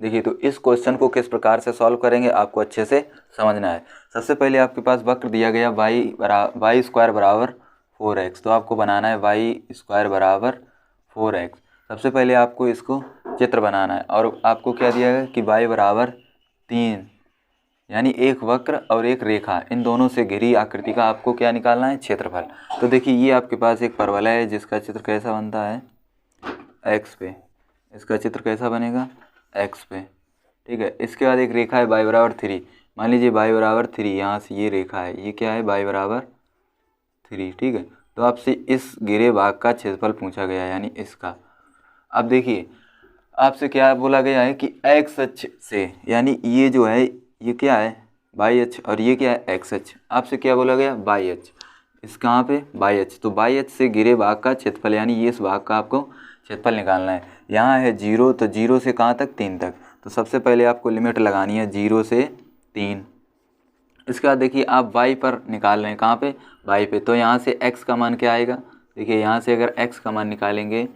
देखिए तो इस क्वेश्चन को किस प्रकार से सॉल्व करेंगे आपको अच्छे से समझना है। सबसे पहले आपके पास वक्र दिया गया वाई स्क्वायर बराबर 4x, तो आपको बनाना है वाई स्क्वायर बराबर 4x। सबसे पहले आपको इसको चित्र बनाना है और आपको क्या दिया गया कि y बराबर 3, यानी एक वक्र और एक रेखा, इन दोनों से घिरी आकृति का आपको क्या निकालना है, क्षेत्रफल। तो देखिए ये आपके पास एक परवलय है जिसका चित्र कैसा बनता है, x पे। इसका चित्र कैसा बनेगा, x पे, ठीक है। इसके बाद एक रेखा है y बराबर 3। मान लीजिए y बराबर 3, यहाँ से ये रेखा है, ये क्या है, y बराबर 3, ठीक है। तो आपसे इस घिरे भाग का क्षेत्रफल पूछा गया है, यानी इसका। अब देखिए आपसे क्या बोला गया है कि x अक्ष से, यानी ये जो है ये क्या है, y अक्ष, और ये क्या है, x अक्ष। आपसे क्या बोला गया, y अक्ष। इस कहाँ पे, y अक्ष। तो y अक्ष से घिरे भाग का क्षेत्रफल, यानी ये इस भाग का आपको क्षेत्रफल निकालना है। यहाँ है 0, तो 0 से कहाँ तक, 3 तक। तो सबसे पहले आपको लिमिट लगानी है 0 से 3। इसके बाद देखिए आप y पर निकाल रहे हैं, कहाँ पे, y पे। तो यहाँ से x का मान क्या आएगा, देखिए यहाँ से अगर x का मान निकालेंगे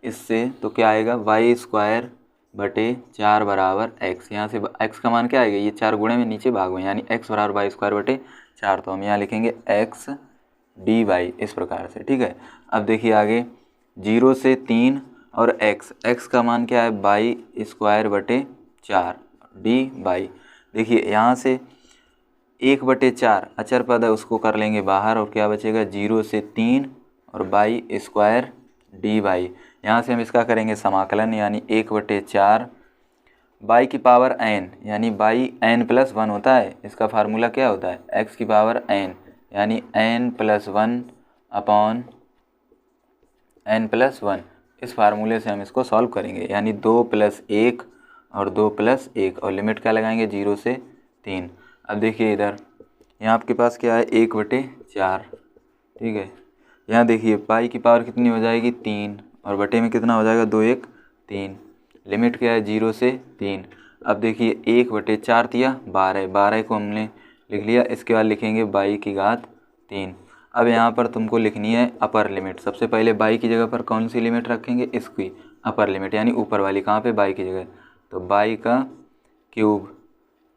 इससे तो क्या आएगा, वाई स्क्वायर बटे 4 बराबर x। यहाँ से x का मान क्या आएगा, ये 4 गुणे में नीचे भाग में, यानी x बराबर वाई स्क्वायर बटे 4। तो हम यहाँ लिखेंगे x dy इस प्रकार से, ठीक है। अब देखिए आगे 0 से 3 और x का मान क्या है, वाई स्क्वायर बटे 4 dy। देखिए यहाँ से 1/4 अचर पद है, उसको कर लेंगे बाहर, और क्या बचेगा, 0 से 3 और वाई स्क्वायर dy। यहाँ से हम इसका करेंगे समाकलन, यानी 1/4 y की पावर n, यानी y n+1 होता है। इसका फार्मूला क्या होता है, x की पावर n, यानी n+1 अपॉन n+1। इस फार्मूले से हम इसको सॉल्व करेंगे, यानी 2 + 1 और 2 + 1, और लिमिट क्या लगाएंगे, 0 से 3। अब देखिए इधर यहाँ आपके पास क्या है, 1/4, ठीक है। यहाँ देखिए पाई की पावर कितनी हो जाएगी, 3, और बटे में कितना हो जाएगा, 2 1 3। लिमिट क्या है, 0 से 3। अब देखिए 1/4 दिया 12 को हमने लिख लिया। इसके बाद लिखेंगे y की घात 3। अब यहाँ पर तुमको लिखनी है अपर लिमिट। सबसे पहले y की जगह पर कौन सी लिमिट रखेंगे, इसकी अपर लिमिट, यानी ऊपर वाली, कहाँ पे, y की जगह। तो y का क्यूब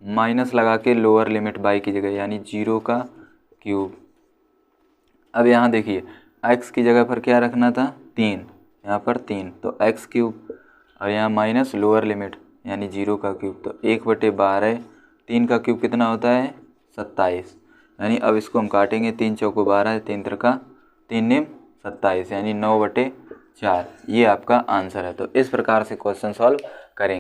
माइनस लगा के लोअर लिमिट y की जगह, यानी 0 का क्यूब। अब यहाँ देखिए x की जगह पर क्या रखना था, 3, यहाँ पर 3, तो x क्यूब, और यहाँ माइनस लोअर लिमिट, यानी 0 का क्यूब। तो 1/12, 3 का क्यूब कितना होता है, 27। यानी अब इसको हम काटेंगे, 3 चौको 12, 3 त्रिका 3 निम 27, यानी 9/4। ये आपका आंसर है। तो इस प्रकार से क्वेश्चन सॉल्व करेंगे।